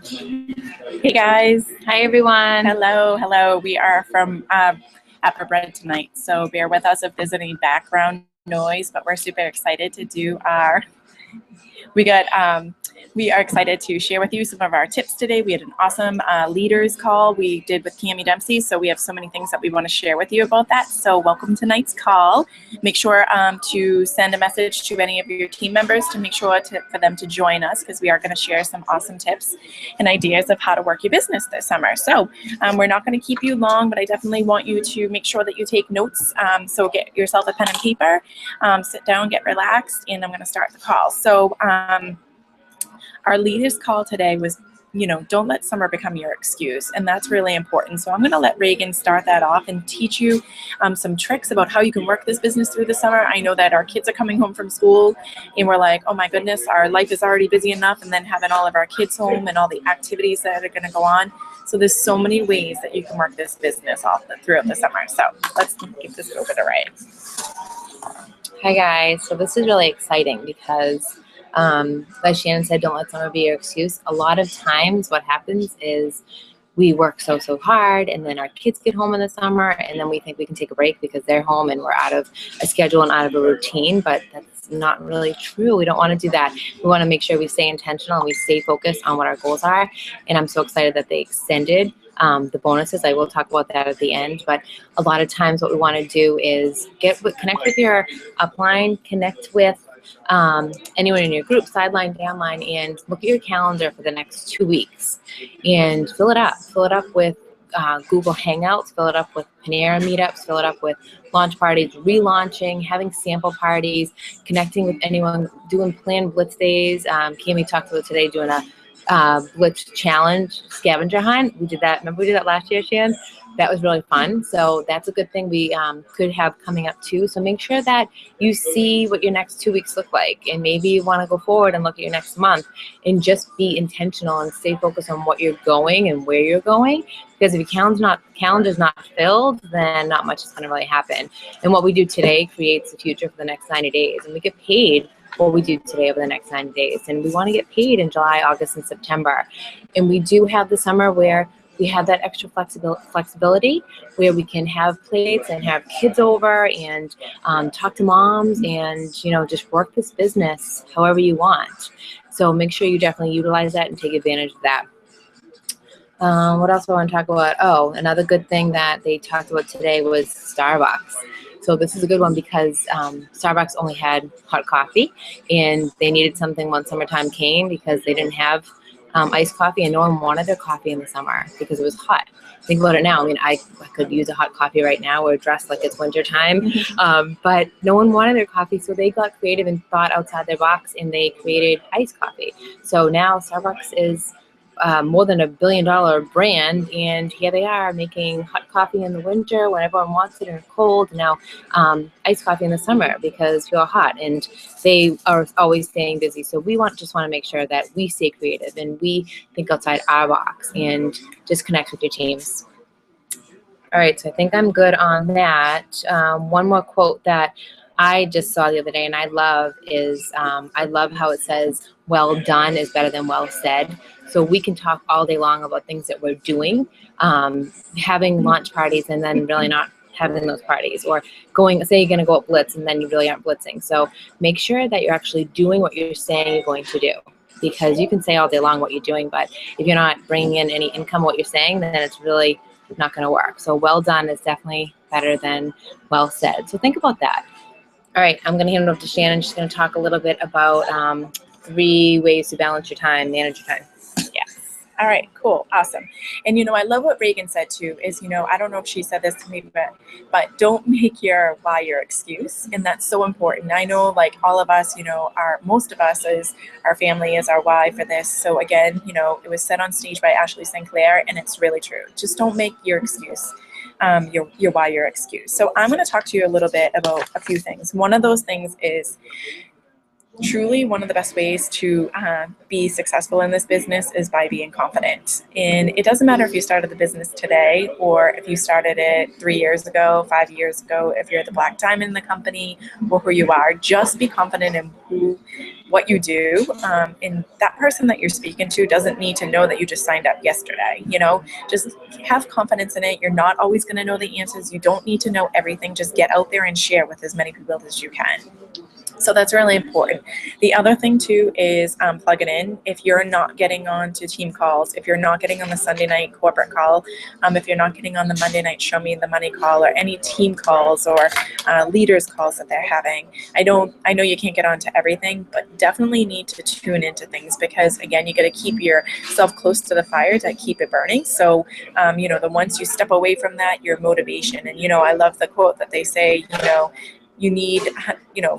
Hey guys. Hi everyone. Hello. We are from At Bread tonight, so bear with us if there's any background noise, but we're super excited to do we are excited to share with you some of our tips today. We had an awesome leaders call we did with Cami Dempsey, so we have so many things that we want to share with you about that. So welcome to tonight's call. Make sure to send a message to any of your team members to make sure for them to join us, because we are going to share some awesome tips and ideas of how to work your business this summer. So we're not going to keep you long, but I definitely want you to make sure that you take notes. So get yourself a pen and paper, sit down, get relaxed, and I'm going to start the call. So our leaders call today was, don't let summer become your excuse. And that's really important. So I'm going to let Reagan start that off and teach you some tricks about how you can work this business through the summer. I know that our kids are coming home from school and we're like, oh my goodness, our life is already busy enough, and then having all of our kids home and all the activities that are going to go on. So there's so many ways that you can work this business throughout the summer. So let's give this over to Ray. Hi guys. So this is really exciting because like Shannon said, don't let summer be your excuse. A lot of times what happens is we work so hard, and then our kids get home in the summer, and then we think we can take a break because they're home and we're out of a schedule and out of a routine, but that's not really true. We don't want to do that. We want to make sure we stay intentional and we stay focused on what our goals are. And I'm so excited that they extended the bonuses. I will talk about that at the end, but a lot of times what we want to do is connect with your upline, connect with anyone in your group, sideline, downline, and look at your calendar for the next 2 weeks and fill it up. Fill it up with Google Hangouts, fill it up with Panera meetups, fill it up with launch parties, relaunching, having sample parties, connecting with anyone, doing planned Blitz days. Cami talked about today doing a Blitz challenge scavenger hunt. We did that. Remember we did that last year, Shan? That was really fun. So that's a good thing we could have coming up too. So make sure that you see what your next 2 weeks look like, and maybe you want to go forward and look at your next month, and just be intentional and stay focused on what you're going and where you're going. Because if your calendar's not filled, then not much is going to really happen. And what we do today creates the future for the next 90 days, and we get paid what we do today over the next 90 days. And we want to get paid in July, August, and September. And we do have the summer where we have that extra flexibility where we can have plates and have kids over and talk to moms and, just work this business however you want. So make sure you definitely utilize that and take advantage of that. What else do I want to talk about? Oh, another good thing that they talked about today was Starbucks. So this is a good one because Starbucks only had hot coffee, and they needed something when summertime came because they didn't have iced coffee, and no one wanted their coffee in the summer because it was hot. Think about it now. I mean, I could use a hot coffee right now. We're dressed like it's winter time, but no one wanted their coffee, so they got creative and thought outside their box, and they created iced coffee. So now Starbucks is more than $1 billion brand, and here they are making hot coffee in the winter when everyone wants it and it's cold. Now iced coffee in the summer because people are hot, and they are always staying busy. So we just want to make sure that we stay creative and we think outside our box and just connect with your teams. All right, so I think I'm good on that. One more quote that I just saw the other day and I love is, I love how it says, well done is better than well said. So we can talk all day long about things that we're doing, having launch parties and then really not having those parties, or say you're going to go at Blitz and then you really aren't blitzing. So make sure that you're actually doing what you're saying you're going to do, because you can say all day long what you're doing, but if you're not bringing in any income what you're saying, then it's really not going to work. So well done is definitely better than well said. So think about that. All right, I'm going to hand it over to Shannon. She's going to talk a little bit about 3 ways to balance your time, manage your time. Yes. All right, cool, awesome. And I love what Reagan said too, is, I don't know if she said this to me, but don't make your why your excuse. And that's so important. I know, like all of us, most of us is our family is our why for this. So again, it was said on stage by Ashley Sinclair, and it's really true. Just don't make your excuse your why your excuse. So I'm going to talk to you a little bit about a few things. One of those things is truly one of the best ways to be successful in this business is by being confident. And it doesn't matter if you started the business today or if you started it 3 years ago, 5 years ago, if you're the black diamond in the company or who you are, just be confident in what you do. And that person that you're speaking to doesn't need to know that you just signed up yesterday. Just have confidence in it. You're not always going to know the answers. You don't need to know everything. Just get out there and share with as many people as you can. So that's really important. The other thing too is plugging in. If you're not getting on to team calls, if you're not getting on the Sunday night corporate call, if you're not getting on the Monday night show me the money call or any team calls or leaders calls that they're having, I know you can't get on to everything, but definitely need to tune into things because again, you got to keep yourself close to the fire to keep it burning. So, the once you step away from that, your motivation. And, I love the quote that they say, you need,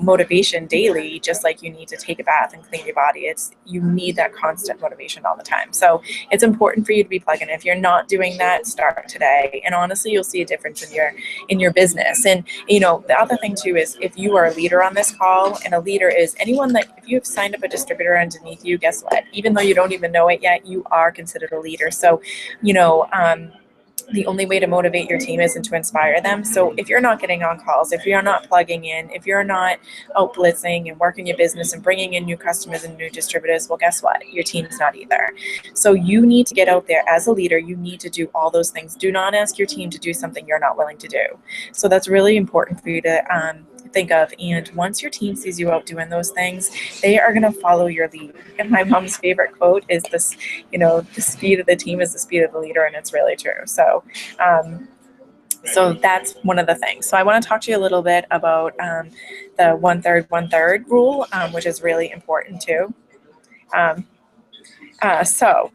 motivation daily, just like you need to take a bath and clean your body. You need that constant motivation all the time. So it's important for you to be plugging in. If you're not doing that, start today. And honestly, you'll see a difference in your business. And, the other thing too is if you are a leader on this call, and a leader is anyone that, if you have signed up a distributor underneath you, guess what? Even though you don't even know it yet, you are considered a leader. So, the only way to motivate your team is to inspire them. So if you're not getting on calls, if you're not plugging in, if you're not out blitzing and working your business and bringing in new customers and new distributors, well, guess what? Your team's not either. So you need to get out there as a leader. You need to do all those things. Do not ask your team to do something you're not willing to do. So that's really important for you to think of. And once your team sees you out doing those things, they are going to follow your lead. And my mom's favorite quote is this, the speed of the team is the speed of the leader. And it's really true. So that's one of the things. So I want to talk to you a little bit about the 1/3 rule, which is really important too. So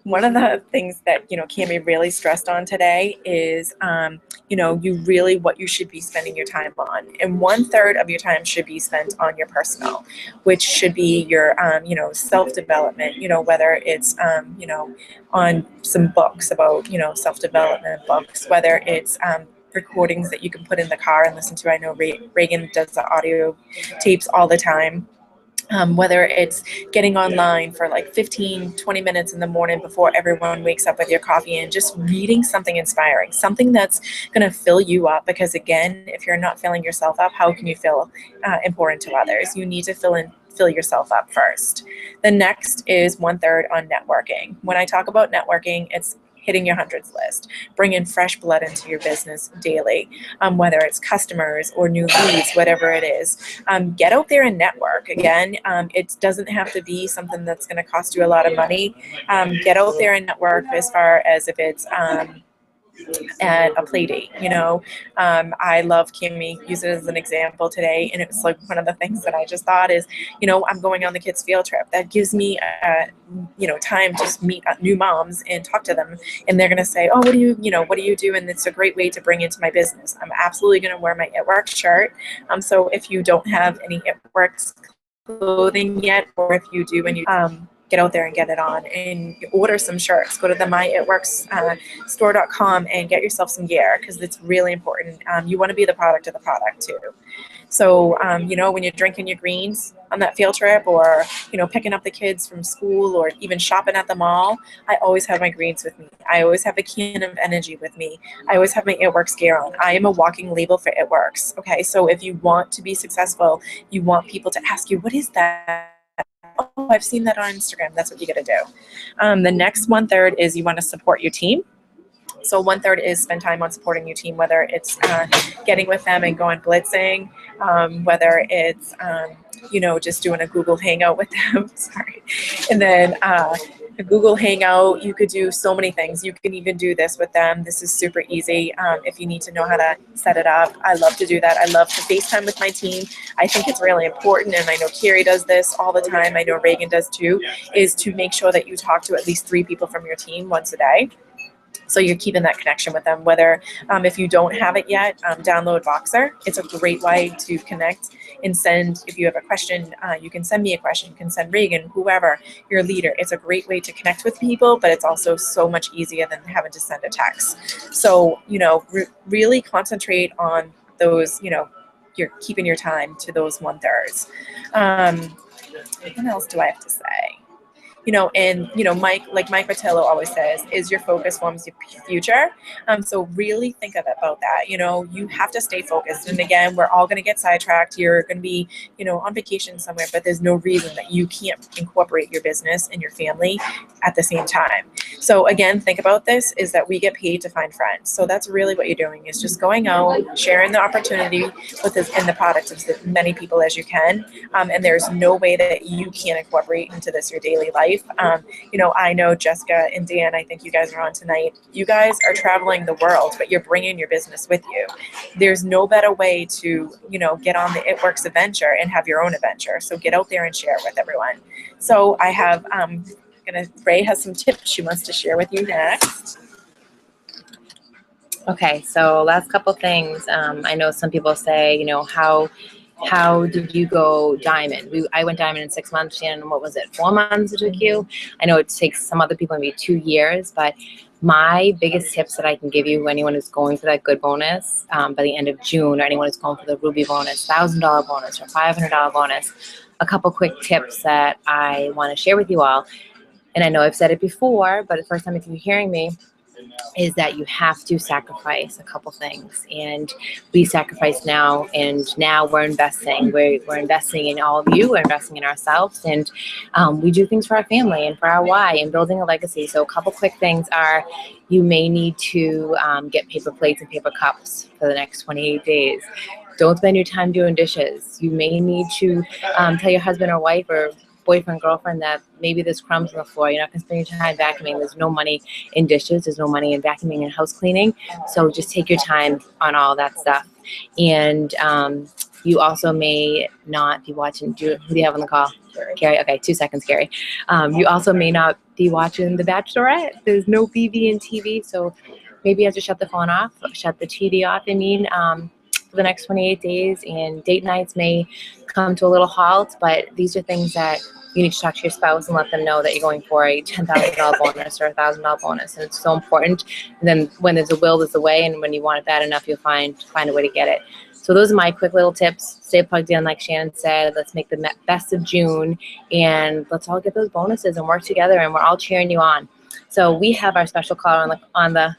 one of the things that, Cami really stressed on today is, what you should be spending your time on. And 1/3 of your time should be spent on your personal, which should be your, self-development, whether it's, on some books about, self-development books, whether it's, recordings that you can put in the car and listen to. I know Reagan does the audio tapes all the time. Whether it's getting online for like 15, 20 minutes in the morning before everyone wakes up with your coffee and just reading something inspiring, something that's going to fill you up. Because again, if you're not filling yourself up, how can you feel important to others? You need to fill yourself up first. The next is 1/3 on networking. When I talk about networking, it's hitting your hundreds list, bringing fresh blood into your business daily, whether it's customers or new leads, whatever it is. Get out there and network. Again, it doesn't have to be something that's going to cost you a lot of money. Get out there and network as far as if it's at a play date. I love Kimmy, use it as an example today, and it was like one of the things that I just thought is, I'm going on the kids' field trip. That gives me time to meet new moms and talk to them, and they're gonna say, oh, what do you do? And it's a great way to bring into my business. I'm absolutely gonna wear my It Works shirt. So if you don't have any It Works clothing yet, or if you do and you get out there and get it on and order some shirts. Go to the myitworks store.com and get yourself some gear because it's really important. You want to be the product of the product too. So, when you're drinking your greens on that field trip or, picking up the kids from school or even shopping at the mall, I always have my greens with me. I always have a can of energy with me. I always have my It Works gear on. I am a walking label for It Works. Okay. So if you want to be successful, you want people to ask you, what is that? Oh, I've seen that on Instagram. That's what you got to do. The next 1/3 is you want to support your team. So 1/3 is spend time on supporting your team, whether it's getting with them and going blitzing, whether it's, just doing a Google Hangout with them. Sorry. And then a Google Hangout, you could do so many things. You can even do this with them. This is super easy if you need to know how to set it up. I love to do that. I love to FaceTime with my team. I think it's really important, and I know Carrie does this all the time. I know Reagan does too, is to make sure that you talk to at least 3 people from your team once a day. So you're keeping that connection with them. Whether if you don't have it yet, download Voxer. It's a great way to connect and send. If you have a question, you can send me a question. You can send Reagan, whoever, your leader. It's a great way to connect with people, but it's also so much easier than having to send a text. So, really concentrate on those, you're keeping your time to those 1/3. What else do I have to say? Mike Matillo always says, is your focus forms your future. So really think about that. You have to stay focused. And again, we're all going to get sidetracked. You're going to be, on vacation somewhere, but there's no reason that you can't incorporate your business and your family at the same time. So again, think about this, is that we get paid to find friends. So that's really what you're doing, is just going out, sharing the opportunity with this and the product of as many people as you can. And there's no way that you can't incorporate into this your daily life. I know Jessica and Dan, I think you guys are on tonight. You guys are traveling the world, but you're bringing your business with you. There's no better way to, get on the It Works adventure and have your own adventure. So get out there and share with everyone. So I have, Ray has some tips she wants to share with you next. Okay, so last couple things. I know some people say, how did you go diamond? I went diamond in 6 months. Shannon, what was it, 4 months it took you? I know it takes some other people maybe 2 years, but my biggest tips that I can give you, anyone who's going for that good bonus by the end of June, or anyone who's going for the Ruby bonus, $1,000 bonus, or $500 bonus, a couple quick tips that I want to share with you all. And I know I've said it before, but the first time if you're hearing me, is that you have to sacrifice a couple things, and we sacrifice now, and now we're investing. We're investing in all of you. We're investing in ourselves, and we do things for our family and for our why and building a legacy. So a couple quick things are, you may need to get paper plates and paper cups for the next 28 days. Don't spend your time doing dishes. You may need to tell your husband or wife or boyfriend, girlfriend that maybe there's crumbs on the floor. You're not going to spend your time vacuuming. There's no money in dishes. There's no money in vacuuming and house cleaning. So just take your time on all that stuff. And you also may not be watching. Who do you have on the call? Carrie. Okay, 2 seconds, Carrie. You also may not be watching The Bachelorette. There's no BB and TV. So maybe you have to shut the phone off, shut the TV off, for the next 28 days, and date nights may come to a little halt, but these are things that you need to talk to your spouse and let them know that you're going for a $10,000 bonus or a $1,000 bonus, and it's so important. And then when there's a will, there's a way, and when you want it bad enough, you'll find a way to get it. So those are my quick little tips. Stay plugged in, like Shannon said. Let's make the best of June, and let's all get those bonuses and work together, and we're all cheering you on. So we have our special caller on the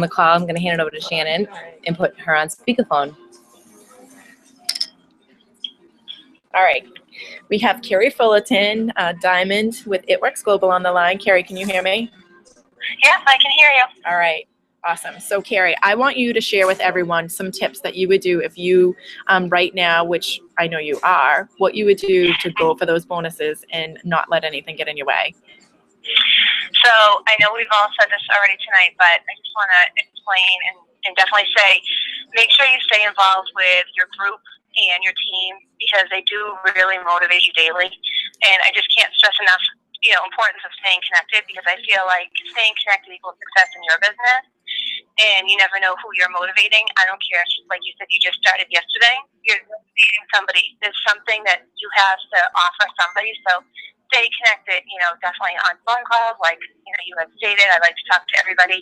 call. I'm going to hand it over to Shannon and put her on speakerphone. All right. We have Carrie Fullerton, Diamond with It Works Global on the line. Carrie, can you hear me? Yes, I can hear you. All right. Awesome. So Carrie, I want you to share with everyone some tips that you would do if you, right now, which I know you are, what you would do to go for those bonuses and not let anything get in your way. So I know we've all said this already tonight, but I just want to explain and definitely say, make sure you stay involved with your group and your team, because they do really motivate you daily. And I just can't stress enough, importance of staying connected, because I feel like staying connected equals success in your business. And you never know who you're motivating. I don't care, like you said, you just started yesterday. You're motivating somebody. There's something that you have to offer somebody. So stay connected, definitely on phone calls. Like, you had stated, I like to talk to everybody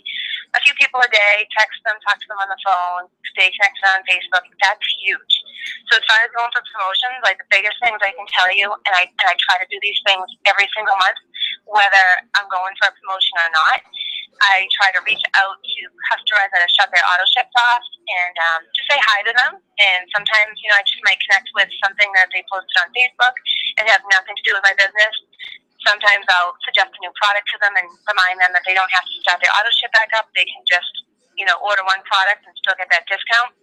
a few people a day, text them, talk to them on the phone, stay connected on Facebook. That's huge. So as far as going for promotions, like the biggest things I can tell you, and I try to do these things every single month, whether I'm going for a promotion or not, I try to reach out to customers that have shut their auto ships off and just say hi to them. And sometimes, I just might connect with something that they posted on Facebook and have nothing to do with my business. Sometimes I'll suggest a new product to them and remind them that they don't have to start their auto ship back up. They can just, order one product and still get that discount.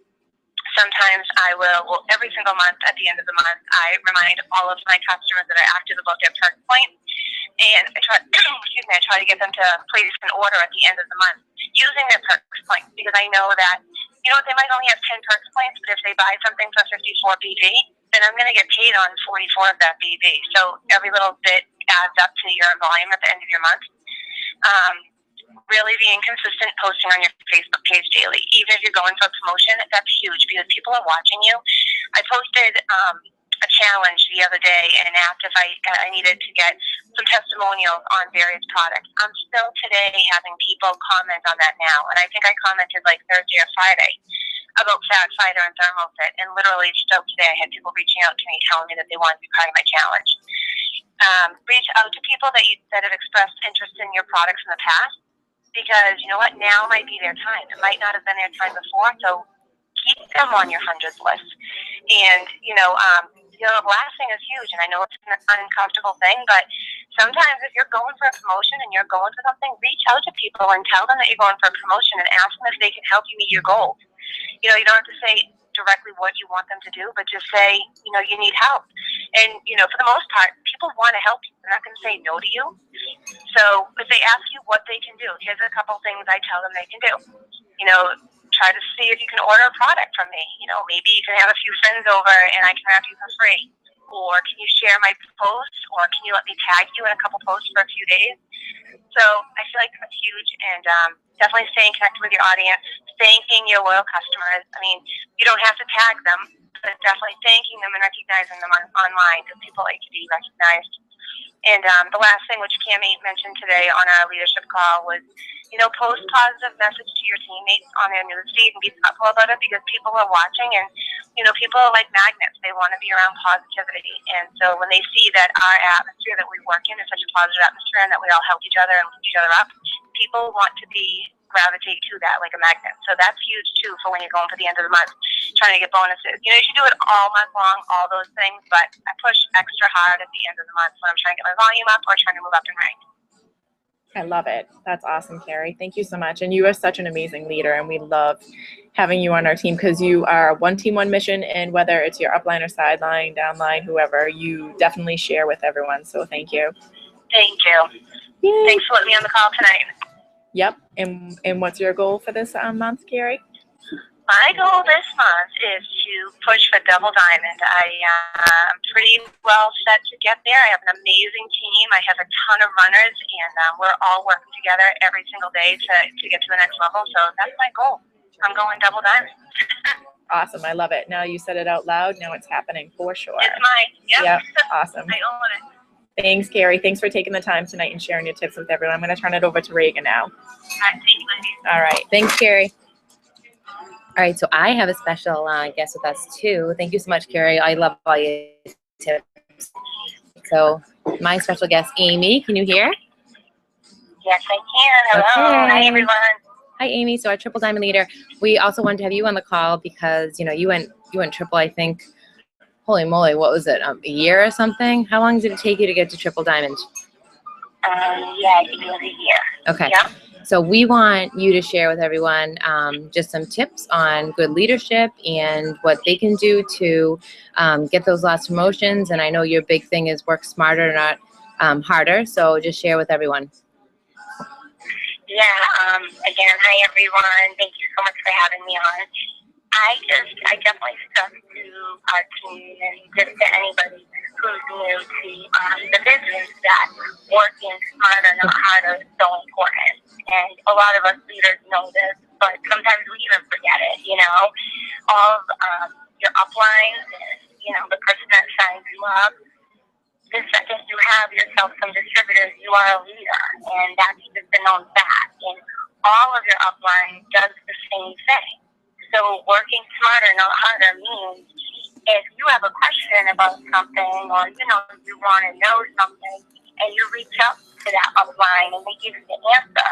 Sometimes I will, every single month at the end of the month, I remind all of my customers that are active about their perk points. And I try to get them to place an order at the end of the month using their perks points, because I know that, they might only have 10 perks points, but if they buy something for 54 BB, then I'm going to get paid on 44 of that BB. So every little bit adds up to your volume at the end of your month. Really being consistent, posting on your Facebook page daily. Even if you're going for a promotion, that's huge, because people are watching you. I posted a challenge the other day and asked if I needed to get some testimonials on various products. I'm still today having people comment on that now, and I think I commented like Thursday or Friday about Fat Fighter and ThermoFit, and literally still today I had people reaching out to me telling me that they wanted to be part of my challenge. reach out to people that have expressed interest in your products in the past, because you know what, now might be their time. It might not have been their time before, so keep them on your hundreds list. And the last thing is huge, and I know it's an uncomfortable thing, but sometimes if you're going for a promotion and you're going for something, reach out to people and tell them that you're going for a promotion and ask them if they can help you meet your goals. You don't have to say directly what you want them to do, but just say, you need help. And, for the most part, people want to help you. They're not going to say no to you. So if they ask you what they can do, here's a couple things I tell them they can do. Try to see if you can order a product from me. Maybe you can have a few friends over and I can wrap you for free. Or can you share my posts? Or can you let me tag you in a couple posts for a few days? So I feel like that's huge, and definitely staying connected with your audience, thanking your loyal customers. I mean, you don't have to tag them, but definitely thanking them and recognizing them online, because people like to be recognized. And the last thing, which Cami mentioned today on our leadership call, was, post positive message to your teammates on their newsfeed and be thoughtful about it, because people are watching, and, people are like magnets. They want to be around positivity. And so when they see that our atmosphere that we work in is such a positive atmosphere and that we all help each other and lift each other up, people want to gravitate to that like a magnet. So that's huge, too, for when you're going for the end of the month, trying to get bonuses. You should do it all month long, all those things, but I push extra hard at the end of the month when I'm trying to get my volume up or trying to move up in rank. I love it. That's awesome, Carrie. Thank you so much. And you are such an amazing leader, and we love having you on our team, because you are one team, one mission, and whether it's your upline or sideline, downline, whoever, you definitely share with everyone. So thank you. Thank you. Yay. Thanks for letting me on the call tonight. Yep. And what's your goal for this month, Carrie? My goal this month is to push for double diamond. I'm pretty well set to get there. I have an amazing team. I have a ton of runners, and we're all working together every single day to get to the next level. So that's my goal. I'm going double diamond. Awesome. I love it. Now you said it out loud. Now it's happening for sure. It's mine. Yep. Awesome. I own it. Thanks, Carrie. Thanks for taking the time tonight and sharing your tips with everyone. I'm going to turn it over to Reagan now. All right, thank you, ladies. All right. Thanks, Carrie. All right, so I have a special guest with us too. Thank you so much, Carrie. I love all your tips. So my special guest, Amy, can you hear? Yes, I can. Hello. Okay. Hi, everyone. Hi, Amy. So our Triple Diamond leader. We also wanted to have you on the call because you went triple. I think. Holy moly, what was it? A year or something? How long did it take you to get to Triple Diamond? Yeah, I think it was a year. Okay. Yep. So we want you to share with everyone just some tips on good leadership and what they can do to get those last promotions. And I know your big thing is work smarter, not harder. So just share with everyone. Yeah. Again, hi everyone. Thank you so much for having me on. I definitely stuck to our team and just to anybody who's new to the business that working smarter, not harder, is so important. And a lot of us leaders know this, but sometimes we even forget it. All of your uplines and the person that signs you up. The second you have yourself some distributors, you are a leader, and that's just a known fact. And all of your upline does the same thing. So working smarter, not harder, means if you have a question about something, or you want to know something, and you reach out to that upline and they give you the answer,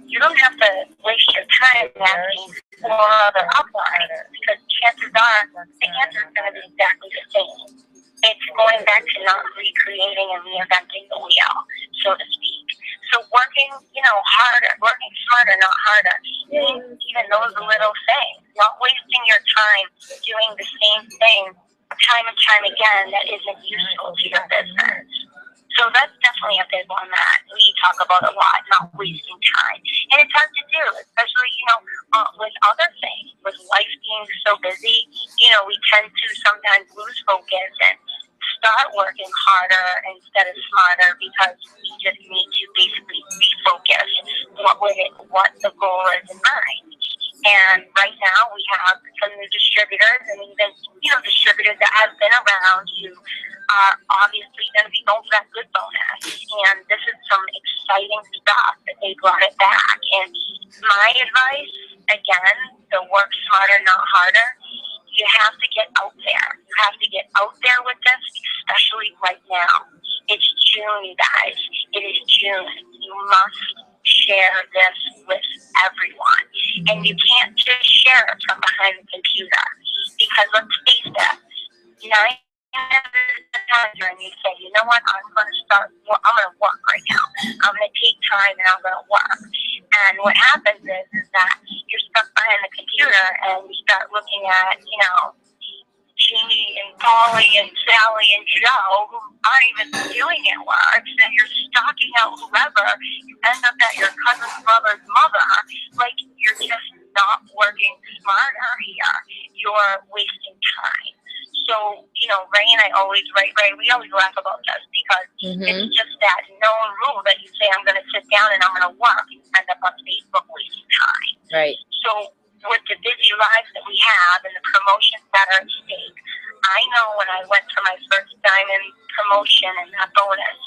you don't have to waste your time asking for other uplines, because chances are the answer is going to be exactly the same. It's going back to not recreating and reinventing the wheel, so to speak. So working, working smarter, not harder, means even those little things, not wasting your time doing the same thing time and time again that isn't useful to your business. So that's definitely a big one that we talk about a lot, not wasting time. And it's hard to do, especially, with other things. With life being so busy, we tend to sometimes lose focus and start working harder instead of smarter, because we just need to basically refocus what the goal is in mind. And right now we have some new distributors, and even distributors that have been around who are obviously going to be going for that good bonus. And this is some exciting stuff that they brought it back. And my advice, again, to work smarter, not harder, you have to get out there. You have to get out there with this, especially right now. June, you guys. It is June. You must share this with everyone. And you can't just share it from behind the computer. Because let's face it, 9 out of 10 times and you say, you know what, I'm going to work right now. I'm going to take time and I'm going to work. And what happens is that you're stuck behind the computer and you start looking at, Jeannie and Polly and Sally and Joe who aren't even doing it work. And you're stalking out whoever. You end up at your cousin's brother's mother. Like, you're just not working smarter here. You're wasting time. So, Ray and I we always laugh about this because it's just that known rule that you say, I'm going to sit down and I'm going to work, and you end up on Facebook wasting time. Right. So with the busy lives that we have and the promotions that are at stake, I know when I went for my first diamond promotion and that bonus,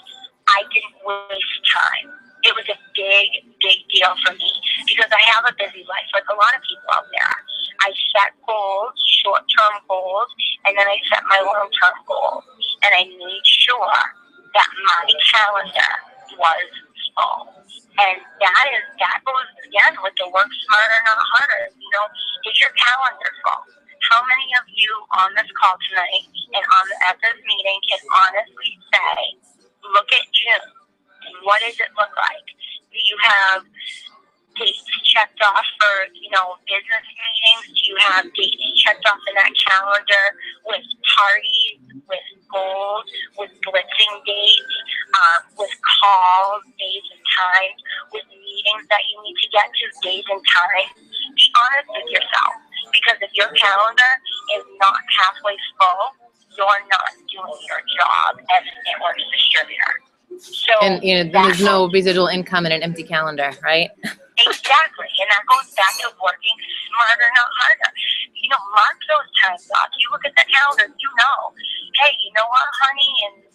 I didn't waste time. It was a big, big deal for me because I have a busy life like a lot of people out there. I set goals, short-term goals, and then I set my long-term goals. And I made sure that my calendar was full. And that goes again with the work smarter, not harder. Is your calendar full? How many of you on this call tonight and at this meeting can honestly say, look at June, and what does it look like? Do you have dates checked off for, business meetings? Do you have dates checked off in that calendar with parties, with goals, with blitzing dates, with calls, days and times, with meetings that you need to get to, days and times? Be honest with yourself, because if your calendar is not halfway full, you're not doing your job as a network distributor. So, and there's no residual income in an empty calendar, right? Exactly, and that goes back to working smarter, not harder. Mark those times off. You look at the calendar, hey, you know what, honey, and,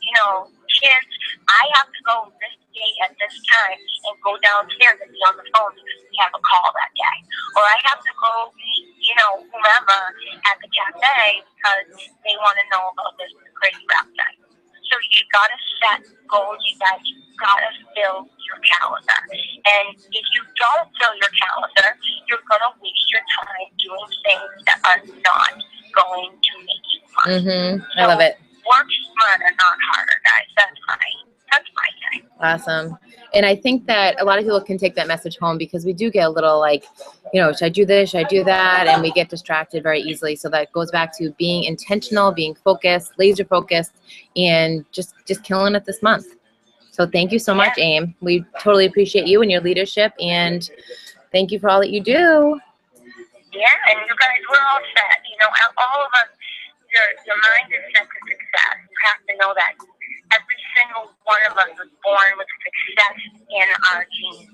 kids, I have to go this day at this time and go downstairs and be on the phone because we have a call that day. Or I have to go meet, whomever at the cafe because they want to know about this crazy rap thing. So you got to set goals, you guys. You got to fill your calendar. And if you don't fill your calendar, you're going to waste your time doing things that are not going to make you money. I love it. Work smarter, not harder, guys. That's my thing. Awesome. And I think that a lot of people can take that message home because we do get a little like, should I do this? Should I do that? And we get distracted very easily. So that goes back to being intentional, being focused, laser focused, and just killing it this month. So thank you so much, AIM. We totally appreciate you and your leadership, and thank you for all that you do. Yeah, and you guys, we're all set. All of us, your mind is set to success. You have to know that every single one of us was born with success in our genes.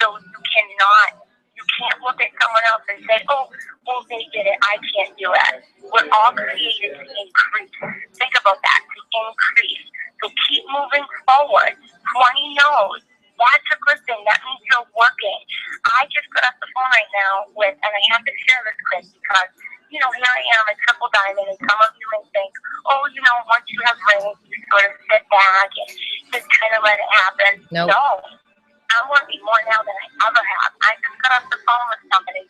So you can't look at someone else and say, oh, well, they did it, I can't do it. We're all created to increase. Think about that, to increase. So keep moving forward. 20 no's. That's a good thing. That means you're working. I just got off the phone right now and I have to share this, Chris, because, here I am at Triple Diamond, and some of you may think, oh, once you have rings, you sort of sit back and just kind of let it happen. Nope. No. I'm working more now than I ever have. I just got off the phone with somebody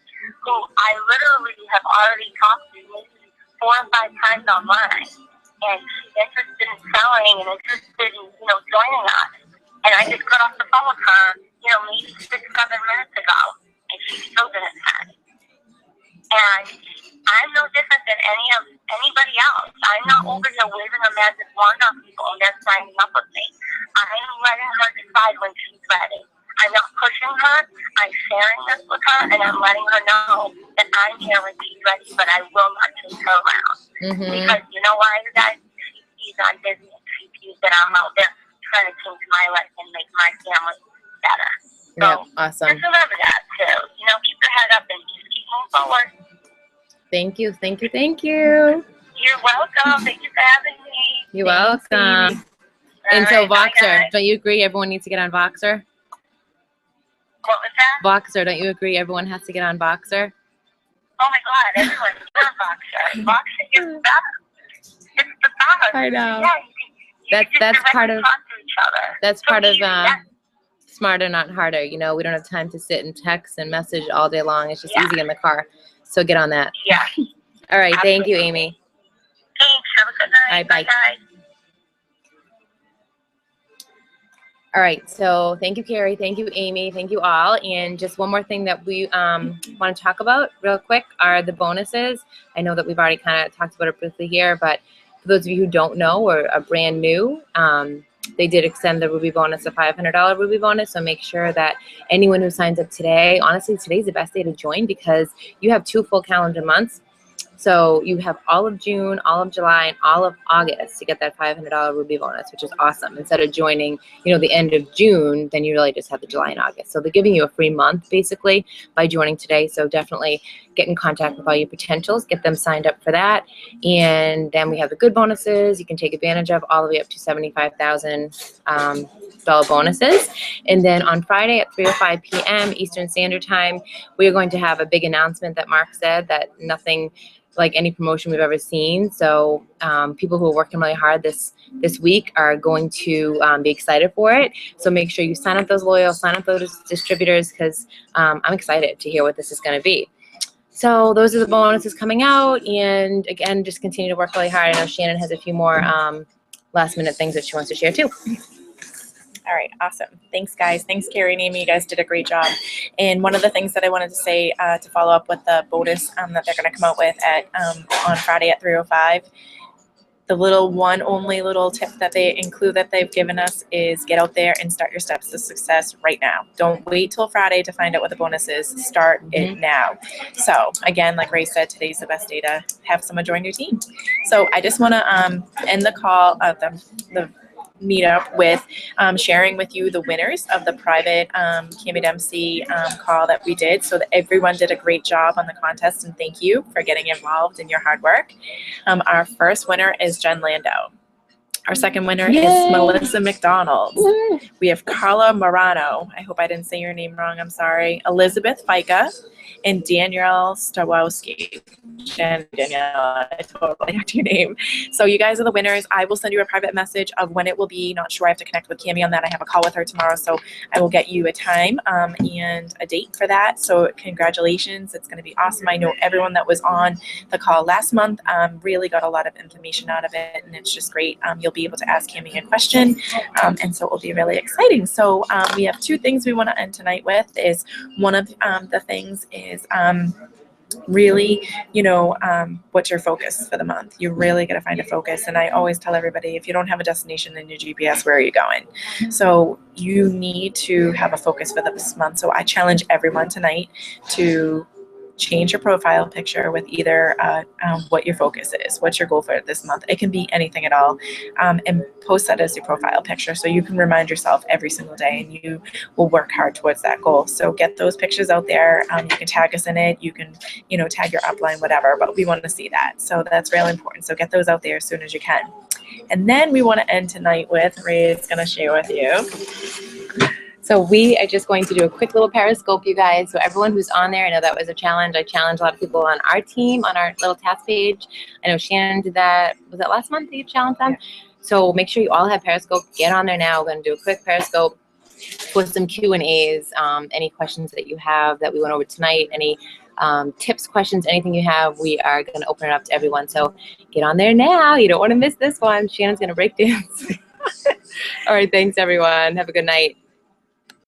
who I literally have already talked to maybe 4 or 5 times online, and she's interested in selling and interested in, joining us. And I just got off the phone with her, maybe 6, 7 minutes ago, and she still didn't send. And I'm no different than anybody else. I'm not over here waving a magic wand on people and they're signing up with me. I'm letting her decide when she's ready. I'm not pushing her. I'm sharing this with her, and I'm letting her know that I'm here when she's ready, but I will not take her around. Because you know why, you guys? She's on business. She sees that I'm out there trying to change my life and make my family better. So awesome. Just remember that, too. Keep your head up and just keep moving forward. Thank you. You're welcome. Thank you for having me. You're welcome. And so Voxer, don't you agree everyone needs to get on Voxer? What was that? Voxer, don't you agree everyone has to get on Voxer? Oh my God, everyone's on Voxer. Voxer is the best. It's the best. I know. Yeah, you can That's just part of. talk to each other. That's So part of easy. Yeah. smarter, not harder. You know, we don't have time to sit and text and message all day long. It's just Yeah. easy in the car. So get on that. Yeah. All right. Thank you, Absolutely. Amy. Thanks. Have a good night. All right, bye. Bye. All right, so thank you, Carrie. Thank you, Amy. Thank you all. And just one more thing that we want to talk about real quick are the bonuses. I know that we've already kind of talked about it briefly here, but for those of you who don't know or are brand new, they did extend the Ruby bonus, a $500 Ruby bonus. So make sure that anyone who signs up today, honestly, today's the best day to join because you have 2 full calendar months. So you have all of June, all of July, and all of August to get that $500 Ruby bonus, which is awesome. Instead of joining, the end of June, then you really just have the July and August. So they're giving you a free month, basically, by joining today. So definitely get in contact with all your potentials, get them signed up for that. And then we have the good bonuses you can take advantage of all the way up to $75,000 bonuses. And then on Friday at 3:05 p.m. Eastern Standard Time, we are going to have a big announcement that Mark said that nothing like any promotion we've ever seen. So people who are working really hard this week are going to be excited for it. So make sure you sign up those loyal, sign up those distributors because I'm excited to hear what this is going to be. So those are the bonuses coming out. And again, just continue to work really hard. I know Shannon has a few more last minute things that she wants to share too. All right, awesome. Thanks, guys. Thanks, Carrie and Amy. You guys did a great job. And one of the things that I wanted to say to follow up with the bonus that they're going to come out with at on Friday at 3:05, the only little tip that they include that they've given us is get out there and start your steps to success right now. Don't wait till Friday to find out what the bonus is. Start it now. So again, like Ray said, today's the best day to have someone join your team. So I just want to end the call of the meetup with sharing with you the winners of the private Cami Dempsey call that we did. So that everyone did a great job on the contest, and thank you for getting involved in your hard work. Our first winner is Jen Lando. Our second winner is Melissa McDonald. We have Carla Morano. I hope I didn't say your name wrong. I'm sorry. Elizabeth Fica and Danielle Stawowski. Danielle, I totally hacked your name. So you guys are the winners. I will send you a private message of when it will be. Not sure. I have to connect with Cami on that. I have a call with her tomorrow, so I will get you a time and a date for that. So congratulations. It's going to be awesome. I know everyone that was on the call last month really got a lot of information out of it, and it's just great. You'll be able to ask Cami a question, and so it will be really exciting. So we have 2 things we want to end tonight with. Is one of the things is really, what's your focus for the month? You really got to find a focus. And I always tell everybody, if you don't have a destination in your GPS, where are you going? So you need to have a focus for this month. So I challenge everyone tonight to change your profile picture with either what your focus is, what's your goal for this month. It can be anything at all, and post that as your profile picture so you can remind yourself every single day, and you will work hard towards that goal. So get those pictures out there. You can tag us in it. You can, tag your upline, whatever, but we want to see that. So that's really important. So get those out there as soon as you can. And then we want to end tonight with, Ray is going to share with you. So we are just going to do a quick little Periscope, you guys. So everyone who's on there, I know that was a challenge. I challenged a lot of people on our team, on our little task page. I know Shannon did that. Was that last month that you challenged them? So make sure you all have Periscope. Get on there now. We're going to do a quick Periscope with some Q&As, any questions that you have that we went over tonight, any tips, questions, anything you have, we are going to open it up to everyone. So get on there now. You don't want to miss this one. Shannon's going to break dance. All right. Thanks, everyone. Have a good night.